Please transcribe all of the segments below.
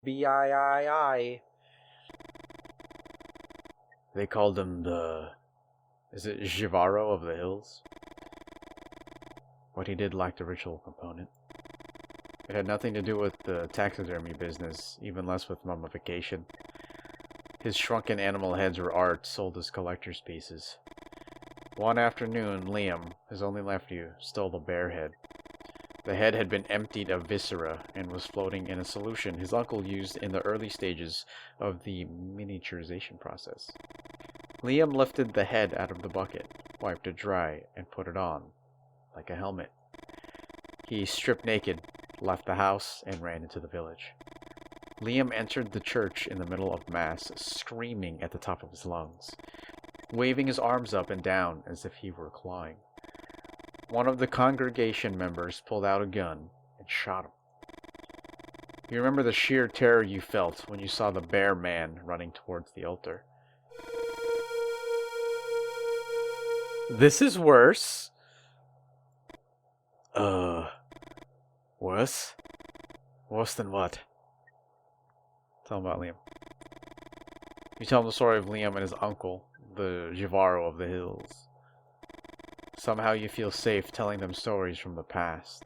FBI. They called him the... Is it Jivaro of the Hills? What he did lacked a ritual component. It had nothing to do with the taxidermy business, even less with mummification. His shrunken animal heads were art sold as collector's pieces. One afternoon, Liam, his only nephew, stole the bear head. The head had been emptied of viscera and was floating in a solution his uncle used in the early stages of the miniaturization process. Liam lifted the head out of the bucket, wiped it dry, and put it on, like a helmet. He stripped naked, left the house, and ran into the village. Liam entered the church in the middle of Mass, screaming at the top of his lungs, waving his arms up and down as if he were clawing. One of the congregation members pulled out a gun and shot him. You remember the sheer terror you felt when you saw the bear man running towards the altar. This is worse. Worse? Worse than what? Tell him about Liam. You tell him the story of Liam and his uncle, the Jivaro of the Hills. Somehow you feel safe telling them stories from the past.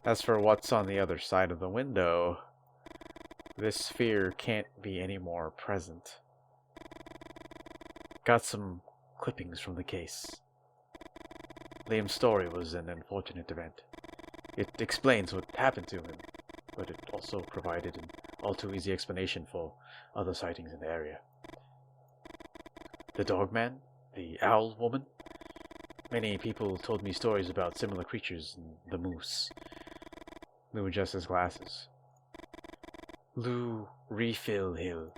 As for what's on the other side of the window, this fear can't be any more present. Got some clippings from the case. Liam's story was an unfortunate event. It explains what happened to him, but it also provided an all too easy explanation for other sightings in the area. The dog man? The owl woman? Many people told me stories about similar creatures and the moose. Lou adjusts his glasses. Lou Refill Hill.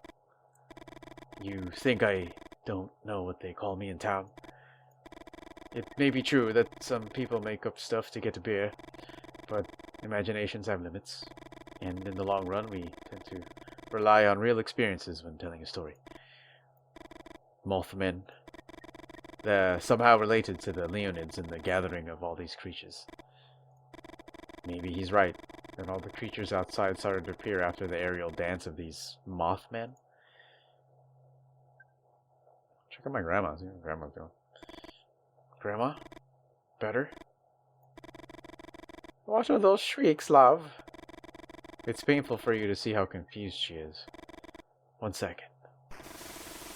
You think I don't know what they call me in town? It may be true that some people make up stuff to get a beer, but imaginations have limits, and in the long run we tend to rely on real experiences when telling a story. Mothmen. They're somehow related to the Leonids and the gathering of all these creatures. Maybe he's right, and all the creatures outside started to appear after the aerial dance of these Mothmen. Check out my grandma. See what grandma's doing. Grandma? Better? What are those shrieks, love? It's painful for you to see how confused she is. 1 second.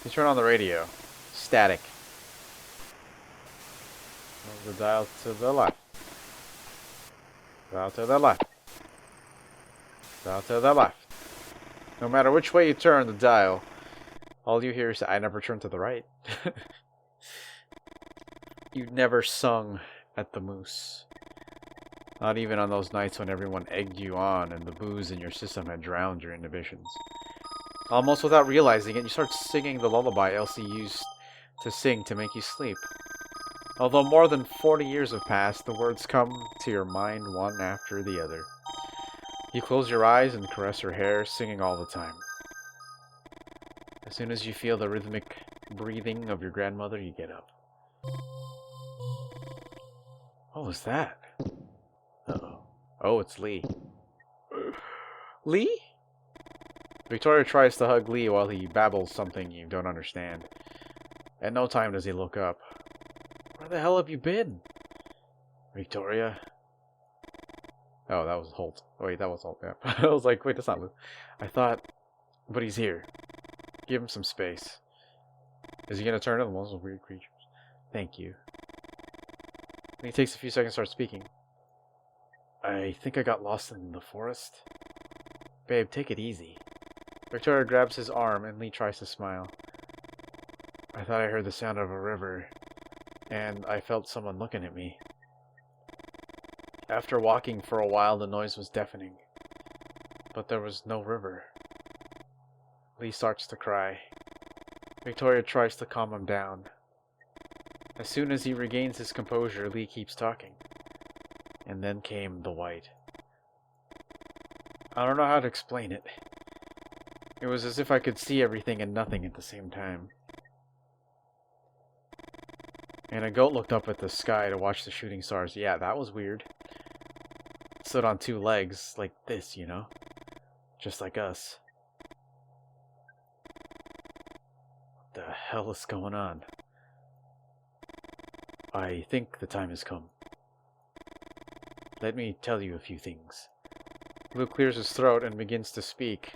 You turn on the radio. Static. Move the dial to the left. Dial to the left. Dial to the left. No matter which way you turn the dial, all you hear is, I never turn to the right. You never sung at the Moose. Not even on those nights when everyone egged you on and the booze in your system had drowned your inhibitions. Almost without realizing it, you start singing the lullaby Elsie used to sing to make you sleep. Although more than 40 years have passed, the words come to your mind one after the other. You close your eyes and caress her hair, singing all the time. As soon as you feel the rhythmic breathing of your grandmother, you get up. What was that? Uh-oh. Oh, it's Lee. Lee? Victoria tries to hug Lee while he babbles something you don't understand. At no time does he look up. Where the hell have you been? Victoria? Oh, that was Holt. Oh, wait, that was Holt. Yeah. I was like, wait, that's not Lou. I thought, but he's here. Give him some space. Is he gonna turn into one of those weird creatures? Thank you. And he takes a few seconds to start speaking. I think I got lost in the forest. Babe, take it easy. Victoria grabs his arm and Lee tries to smile. I thought I heard the sound of a river, and I felt someone looking at me. After walking for a while, the noise was deafening, but there was no river. Lee starts to cry. Victoria tries to calm him down. As soon as he regains his composure, Lee keeps talking. And then came the white. I don't know how to explain it. It was as if I could see everything and nothing at the same time. And a goat looked up at the sky to watch the shooting stars. Yeah, that was weird. Stood on 2 legs, like this, you know? Just like us. the hell is going on? I think the time has come. Let me tell you a few things. Luke clears his throat and begins to speak.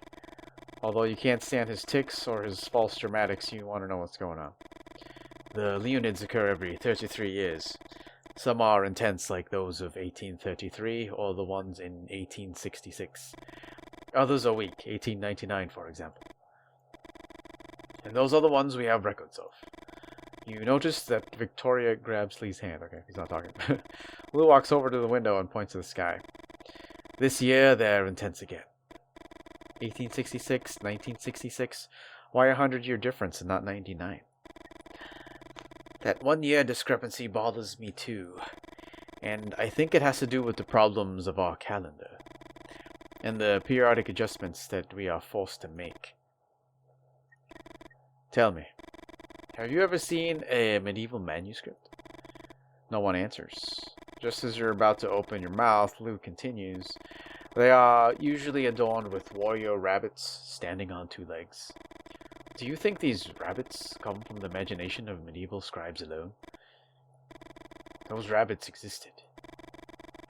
Although you can't stand his tics or his false dramatics, you want to know what's going on. The Leonids occur every 33 years. Some are intense like those of 1833 or the ones in 1866. Others are weak, 1899 for example. And those are the ones we have records of. You notice that Victoria grabs Lee's hand. Okay, he's not talking. Lou walks over to the window and points to the sky. This year, they're intense again. 1866, 1966. Why a 100-year difference and not 99? That 1 year discrepancy bothers me too. And I think it has to do with the problems of our calendar. And the periodic adjustments that we are forced to make. Tell me, have you ever seen a medieval manuscript? No one answers. Just as you're about to open your mouth, Lou continues. They are usually adorned with warrior rabbits standing on 2 legs. Do you think these rabbits come from the imagination of medieval scribes alone? Those rabbits existed,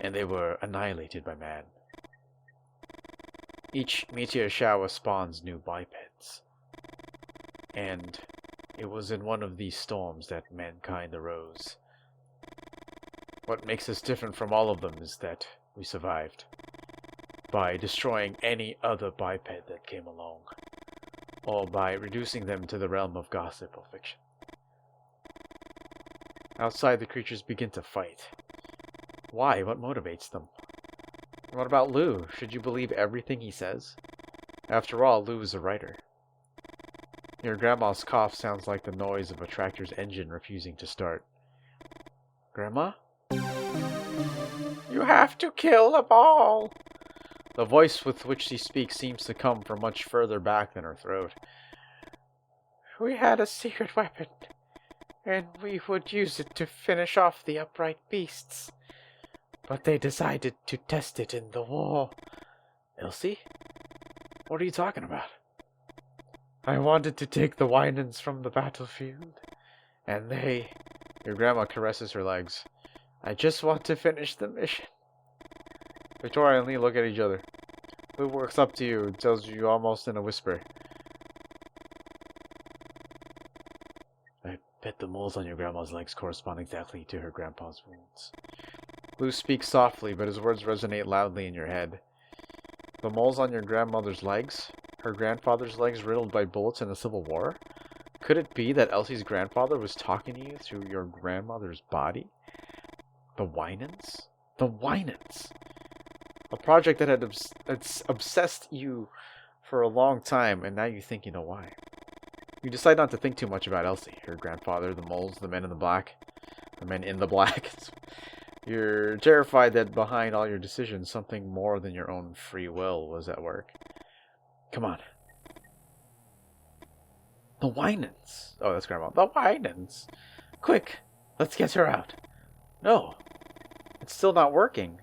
and they were annihilated by man. Each meteor shower spawns new bipeds. And it was in one of these storms that mankind arose. What makes us different from all of them is that we survived by destroying any other biped that came along, or by reducing them to the realm of gossip or fiction. Outside, the creatures begin to fight. Why? What motivates them? And what about Lou? Should you believe everything he says? After all, Lou is a writer. Your grandma's cough sounds like the noise of a tractor's engine refusing to start. Grandma? You have to kill them all! The voice with which she speaks seems to come from much further back than her throat. We had a secret weapon, and we would use it to finish off the upright beasts. But they decided to test it in the war. Elsie? What are you talking about? I wanted to take the Winans from the battlefield, and they... Your grandma caresses her legs. I just want to finish the mission. Victoria and Lee look at each other. Lou walks up to you and tells you almost in a whisper. I bet the moles on your grandma's legs correspond exactly to her grandpa's wounds. Lou speaks softly, but his words resonate loudly in your head. The moles on your grandmother's legs? Her grandfather's legs riddled by bullets in the Civil War? Could it be that Elsie's grandfather was talking to you through your grandmother's body? The Winans? The Winans! A project that had obsessed you for a long time, and now you think you know why. You decide not to think too much about Elsie, her grandfather, the moles, the men in the black. The men in the black. You're terrified that behind all your decisions, something more than your own free will was at work. Come on. The Winans. Oh, that's Grandma. The Winans. Quick, let's get her out. No, it's still not working.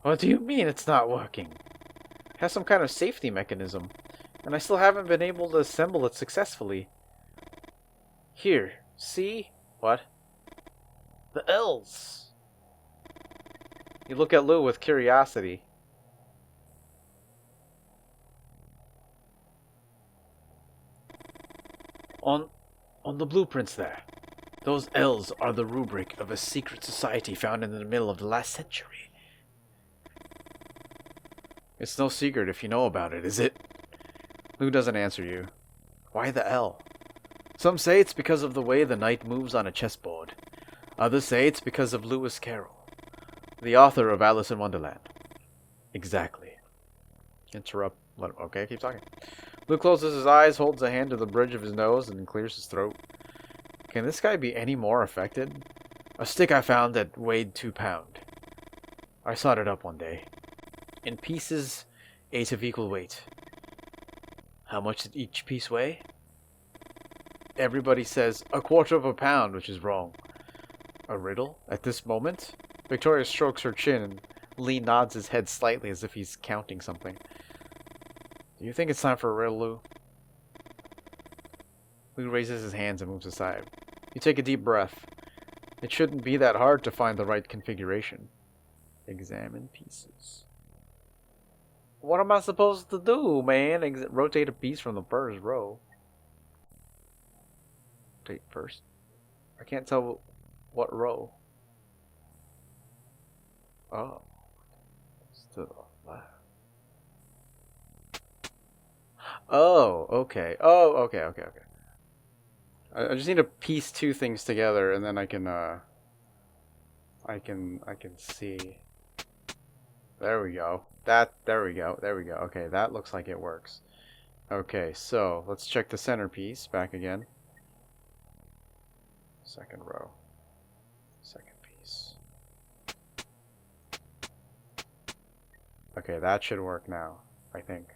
What do you mean it's not working? It has some kind of safety mechanism, and I still haven't been able to assemble it successfully. Here, see? What? The L's. You look at Lou with curiosity. On the blueprints there, those L's are the rubric of a secret society founded in the middle of the last century. It's no secret if you know about it, is it? Lou doesn't answer you. Why the L? Some say it's because of the way the knight moves on a chessboard. Others say it's because of Lewis Carroll, the author of Alice in Wonderland. Exactly. Interrupt. Okay, keep talking. Lou closes his eyes, holds a hand to the bridge of his nose, and clears his throat. Can this guy be any more affected? A stick I found that weighed 2 pounds. I sawed it up one day. In pieces, 8 of equal weight. How much did each piece weigh? Everybody says 1/4 pound, which is wrong. A riddle? At this moment? Victoria strokes her chin, and Lee nods his head slightly as if he's counting something. Do you think it's time for a riddle, Lou? Lou raises his hands and moves aside. You take a deep breath. It shouldn't be that hard to find the right configuration. Examine pieces. What am I supposed to do, man? Rotate a piece from the first row. Rotate first. I can't tell what row. Oh. It's to the left. Oh, okay. Oh, okay. I just need to piece two things together, and then I can see. There we go. There we go. Okay, that looks like it works. Okay, so let's check the centerpiece back again. Second row. Second piece. Okay, that should work now, I think.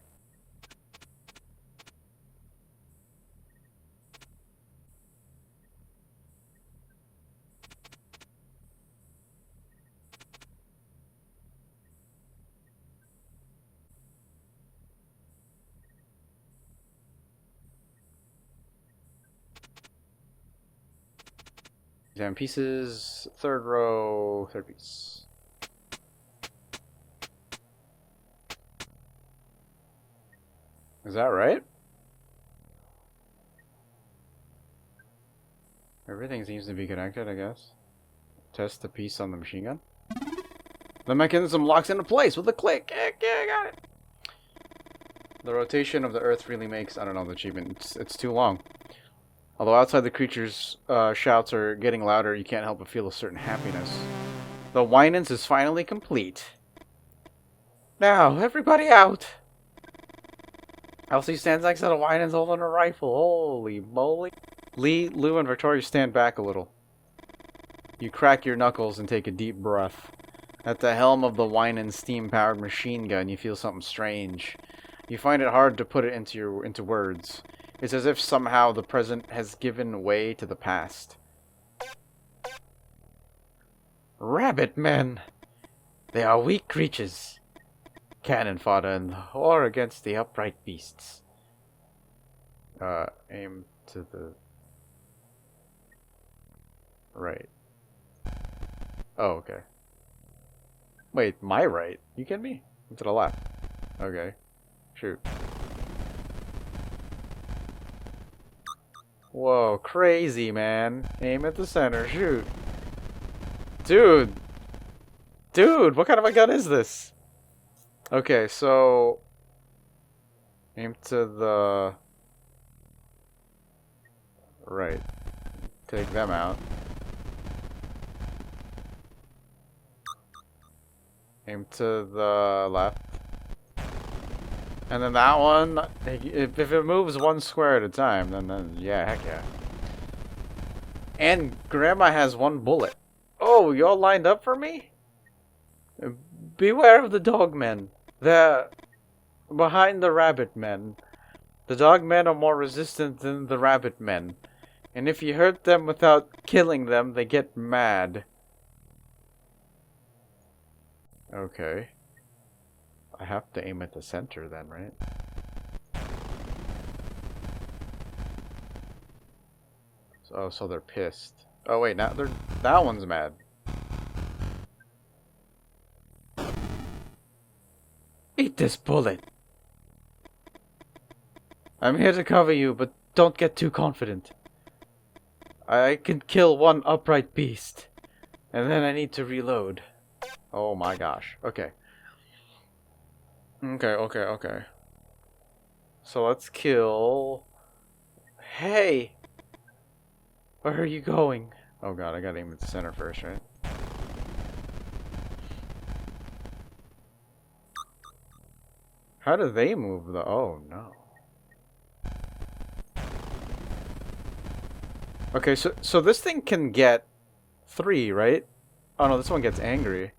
Examine pieces, third row, third piece. Is that right? Everything seems to be connected, I guess. Test the piece on the machine gun. The mechanism locks into place with a click. Yeah, I got it. The rotation of the Earth really makes... I don't know the achievement. It's too long. Although outside the creature's shouts are getting louder, you can't help but feel a certain happiness. The Winans is finally complete. Now, everybody out! Elsie stands next to the Winans holding a rifle. Holy moly. Lou, and Victoria stand back a little. You crack your knuckles and take a deep breath. At the helm of the Winans steam-powered machine gun, you feel something strange. You find it hard to put it into words. It's as if somehow the present has given way to the past. Rabbit men! They are weak creatures. Cannon fodder in the war against the upright beasts. Aim to the... right. Oh, okay. Wait, my right? You kidding me? To the left. Okay. Shoot. Whoa, crazy, man. Aim at the center. Shoot. Dude. Dude, what kind of a gun is this? Okay, so... aim to the... right. Take them out. Aim to the left. And then that one, if it moves one square at a time, then yeah, heck yeah. And Grandma has one bullet. Oh, you all lined up for me? Beware of the dog men. They're behind the rabbit men. The dog men are more resistant than the rabbit men. And if you hurt them without killing them, they get mad. Okay. I have to aim at the center then, right? So they're pissed. Oh wait, now that one's mad. Eat this bullet. I'm here to cover you, but don't get too confident. I can kill one upright beast, and then I need to reload. Oh my gosh. Okay. Okay. So let's kill... Hey! Where are you going? Oh god, I gotta aim at the center first, right? How do they move though? Oh no. Okay, so this thing can get 3, right? Oh no, this one gets angry.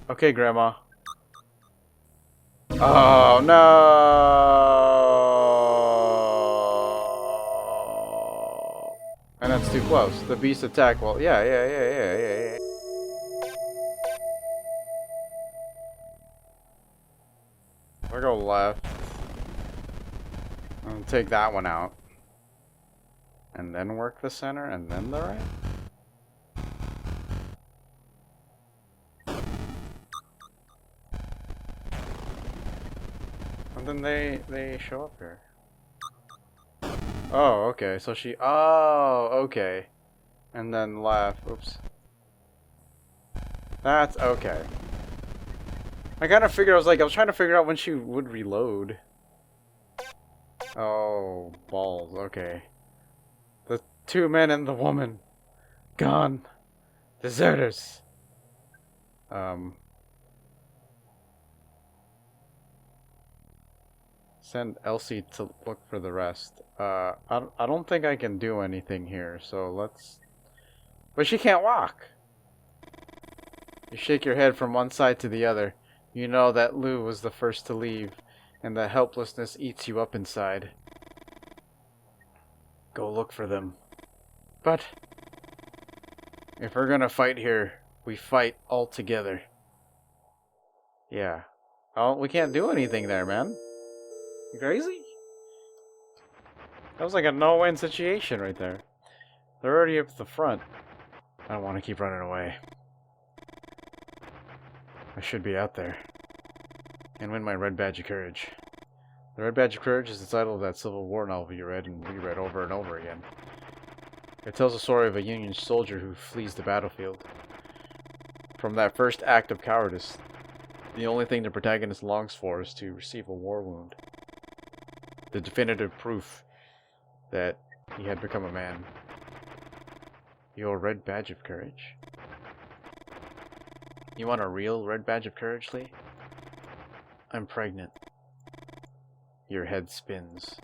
Okay, Grandma. Oh no! And that's too close. The beast attack. Well, yeah. I go left. I'll take that one out. And then work the center, and then the right? And then they show up here. Oh, okay, so she... Oh, okay. And then left. Oops. That's okay. I kind of figured, I was trying to figure out when she would reload. Oh, balls, okay. The two men and the woman. Gone. Deserters. Send Elsie to look for the rest. I don't think I can do anything here, so let's... But she can't walk! You shake your head from one side to the other. You know that Lou was the first to leave, and the helplessness eats you up inside. Go look for them. But... if we're gonna fight here, we fight all together. Yeah. Oh, we can't do anything there, man. You crazy? That was like a no-win situation right there. They're already up at the front. I don't want to keep running away. I should be out there. And win my Red Badge of Courage. The Red Badge of Courage is the title of that Civil War novel you read and reread over and over again. It tells the story of a Union soldier who flees the battlefield. From that first act of cowardice, the only thing the protagonist longs for is to receive a war wound. The definitive proof that he had become a man. Your Red Badge of Courage? You want a real Red Badge of Courage, Lee? I'm pregnant. Your head spins.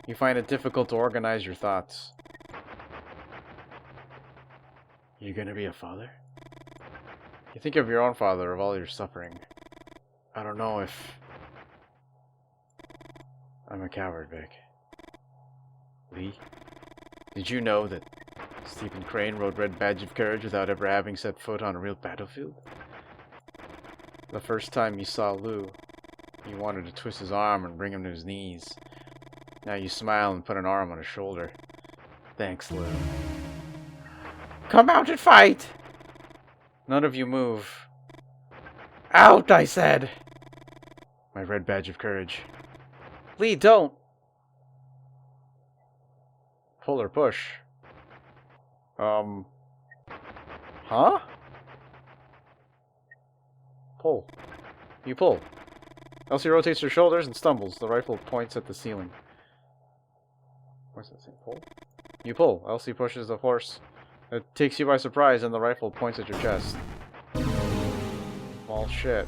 You find it difficult to organize your thoughts. You gonna be a father? You think of your own father, of all your suffering. I don't know if... I'm a coward, Vic. Lee? Did you know that Stephen Crane wrote Red Badge of Courage without ever having set foot on a real battlefield? The first time you saw Lou, you wanted to twist his arm and bring him to his knees. Now you smile and put an arm on his shoulder. Thanks, Lou. Come out and fight! None of you move. Out, I said! My Red Badge of Courage. Lee, don't! Pull or push? Huh? Pull. You pull. Elsie rotates her shoulders and stumbles. The rifle points at the ceiling. What's that saying? Pull? You pull. Elsie pushes the horse. It takes you by surprise and the rifle points at your chest. Well, shit.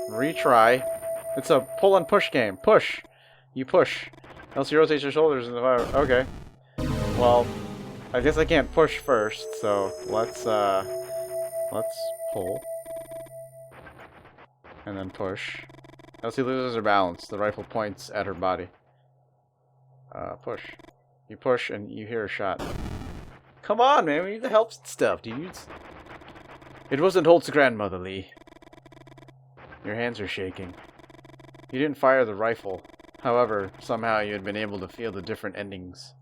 Retry. It's a pull and push game. Push! You push. Elsie rotates her shoulders and the fire. Okay. Well, I guess I can't push first, so let's pull. And then push. Elsie loses her balance. The rifle points at her body. Push. You push and you hear a shot. Come on, man. We need the help stuff, dudes. It wasn't Holt's grandmother, Lee. Your hands are shaking. You didn't fire the rifle. However, somehow you had been able to feel the different endings.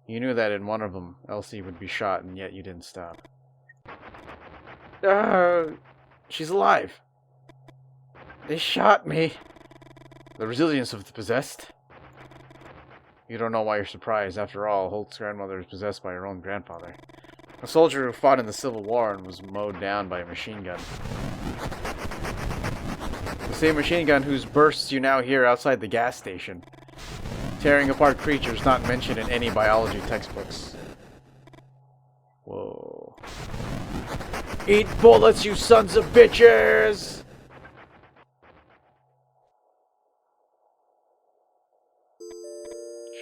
You knew that in one of them, Elsie would be shot, and yet you didn't stop. She's alive. They shot me. The resilience of the possessed. You don't know why you're surprised. After all, Holt's grandmother is possessed by her own grandfather. A soldier who fought in the Civil War and was mowed down by a machine gun. The same machine gun whose bursts you now hear outside the gas station. Tearing apart creatures not mentioned in any biology textbooks. Whoa. Eat bullets, you sons of bitches!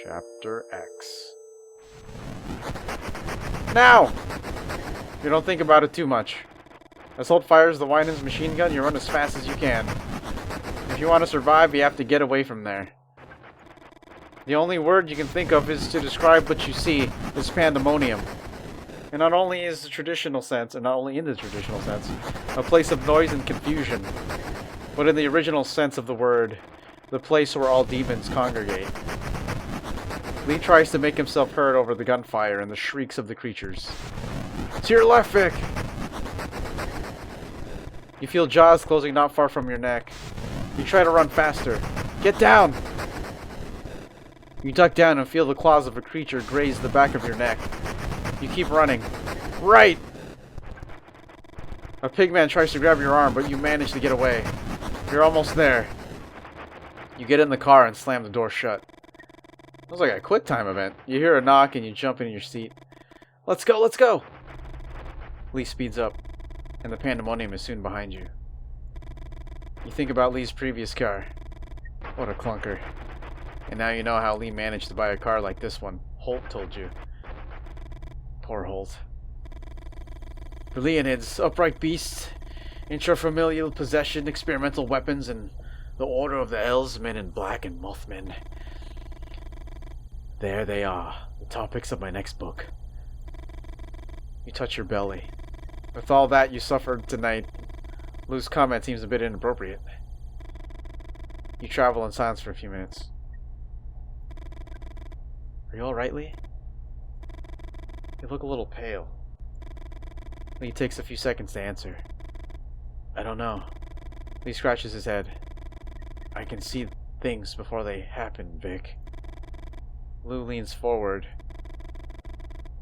Chapter X. Now! You don't think about it too much. As Holt fires the Winans machine gun, you run as fast as you can. If you want to survive, you have to get away from there. The only word you can think of is to describe what you see is pandemonium. And not only in the traditional sense, a place of noise and confusion, but in the original sense of the word, the place where all demons congregate. Lee tries to make himself heard over the gunfire and the shrieks of the creatures. To your left, Vic! You feel jaws closing not far from your neck. You try to run faster. Get down! You duck down and feel the claws of a creature graze the back of your neck. You keep running. Right! A pigman tries to grab your arm, but you manage to get away. You're almost there. You get in the car and slam the door shut. It was like a quick time event. You hear a knock and you jump into your seat. Let's go, let's go! Lee speeds up, and the Pandemonium is soon behind you. You think about Lee's previous car. What a clunker. And now you know how Lee managed to buy a car like this one. Holt told you. Poor Holt. The Leonids, upright beasts, intrafamilial possession, experimental weapons, and the Order of the Elves, Men in Black, and Mothmen. There they are, the topics of my next book. You touch your belly. With all that you suffered tonight, Lou's comment seems a bit inappropriate. You travel in silence for a few minutes. Are you alright, Lee? You look a little pale. Lee takes a few seconds to answer. I don't know. Lee scratches his head. I can see things before they happen, Vic. Lou leans forward.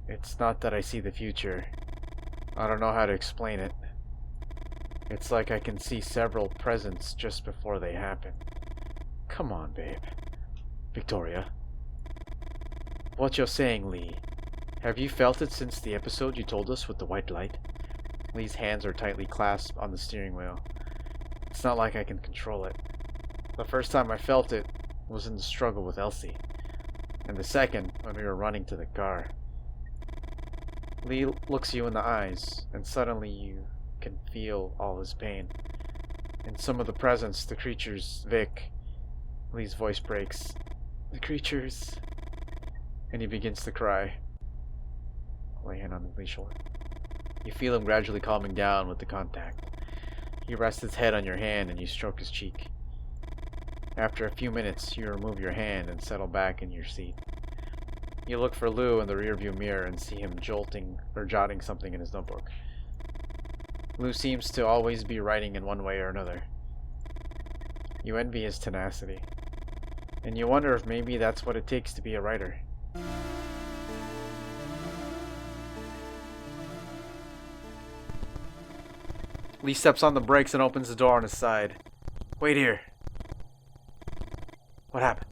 It's not that I see the future. I don't know how to explain it. It's like I can see several presents just before they happen. Come on, babe. Victoria. What you're saying, Lee. Have you felt it since the episode you told us with the white light? Lee's hands are tightly clasped on the steering wheel. It's not like I can control it. The first time I felt it was in the struggle with Elsie. And the second, when we were running to the car. Lee looks you in the eyes, and suddenly you can feel all his pain. And some of the presence, the creatures, Vic. Lee's voice breaks. The creatures. And he begins to cry. Lay a hand on Lee's shoulder. You feel him gradually calming down with the contact. He rests his head on your hand and you stroke his cheek. After a few minutes, you remove your hand and settle back in your seat. You look for Lou in the rearview mirror and see him jotting something in his notebook. Lou seems to always be writing in one way or another. You envy his tenacity. And you wonder if maybe that's what it takes to be a writer. Lee steps on the brakes and opens the door on his side. Wait here. What happened?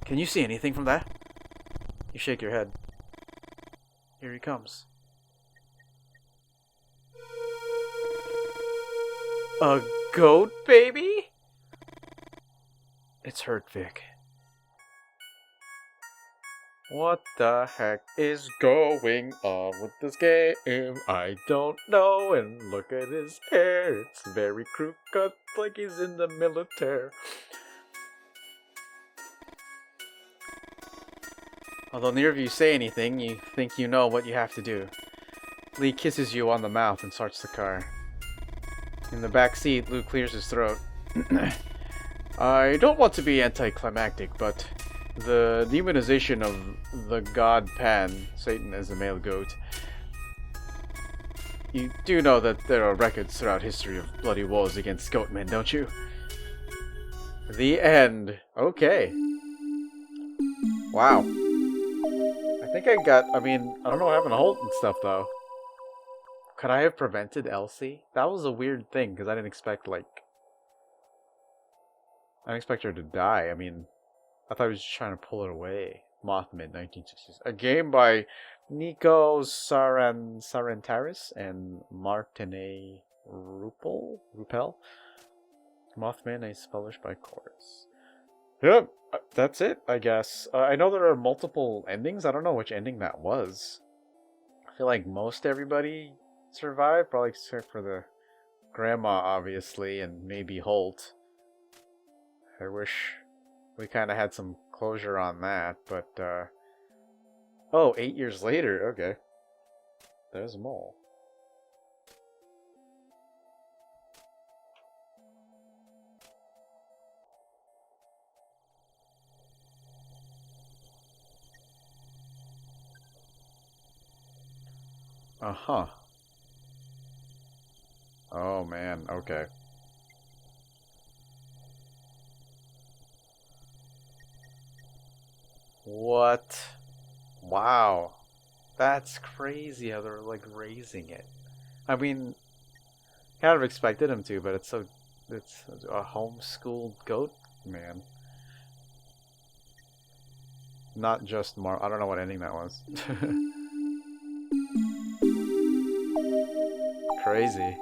Can you see anything from that? You shake your head. Here he comes. A goat baby? It's hurt, Vic. What the heck is going on with this game? I don't know, and look at his hair. It's very crooked, like he's in the military. Although neither of you say anything, you think you know what you have to do. Lee kisses you on the mouth and starts the car. In the back seat, Lou clears his throat. I don't want to be anticlimactic, but the demonization of the god Pan, Satan as a male goat. You do know that there are records throughout history of bloody wars against goatmen, don't you? The end. Okay. Wow. I think I don't know what happened to Holt and stuff, though. Could I have prevented Elsie? That was a weird thing, because I didn't expect her to die. I mean, I thought he was just trying to pull it away. Mothmen, 1960s. A game by Nico Sarantaris and Martine Rupel. Mothmen is published by Chorus. Yep, that's it, I guess. I know there are multiple endings. I don't know which ending that was. I feel like most everybody survived, probably except for the grandma, obviously, and maybe Holt. I wish we kind of had some closure on that, but, oh, 8 years later, okay. There's a mole. Uh-huh. Oh, man. Okay. What? Wow. That's crazy how they're, like, raising it. I mean, kind of expected him to, but it's so... It's a homeschooled goat, man. Not just I don't know what ending that was. Crazy.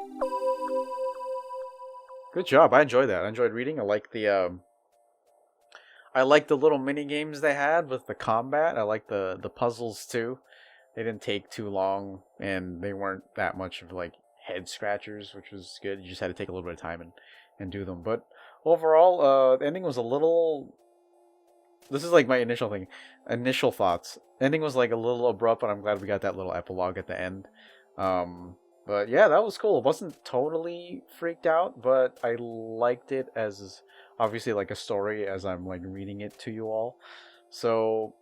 Good job. I enjoyed that. I enjoyed reading. I like the little mini games they had with the combat. I like the puzzles too. They didn't take too long, and they weren't that much of like head scratchers, which was good. You just had to take a little bit of time and do them. But overall, the ending was a little. This is like my initial thoughts. Ending was like a little abrupt, but I'm glad we got that little epilogue at the end. Um, but yeah, that was cool. It wasn't totally freaked out, but I liked it as obviously like a story as I'm like reading it to you all. So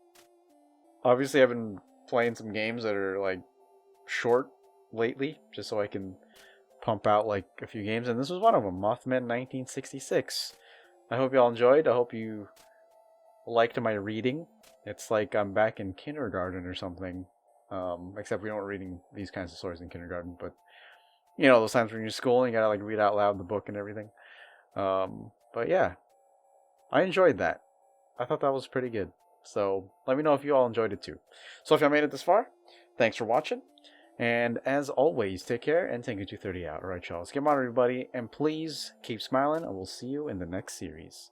obviously I've been playing some games that are like short lately, just so I can pump out like a few games, and this was one of them, Mothmen 1966. I hope y'all enjoyed. I hope you liked my reading. It's like I'm back in kindergarten or something. Except we weren't reading these kinds of stories in kindergarten, but you know those times when you're schooling, you gotta like read out loud the book and everything. But yeah, I enjoyed that. I thought that was pretty good. So let me know if you all enjoyed it too. So if y'all made it this far, thanks for watching. And as always, take care and Tengu 230 out. Alright, y'all. Let's get on, everybody. And please keep smiling, and we'll see you in the next series.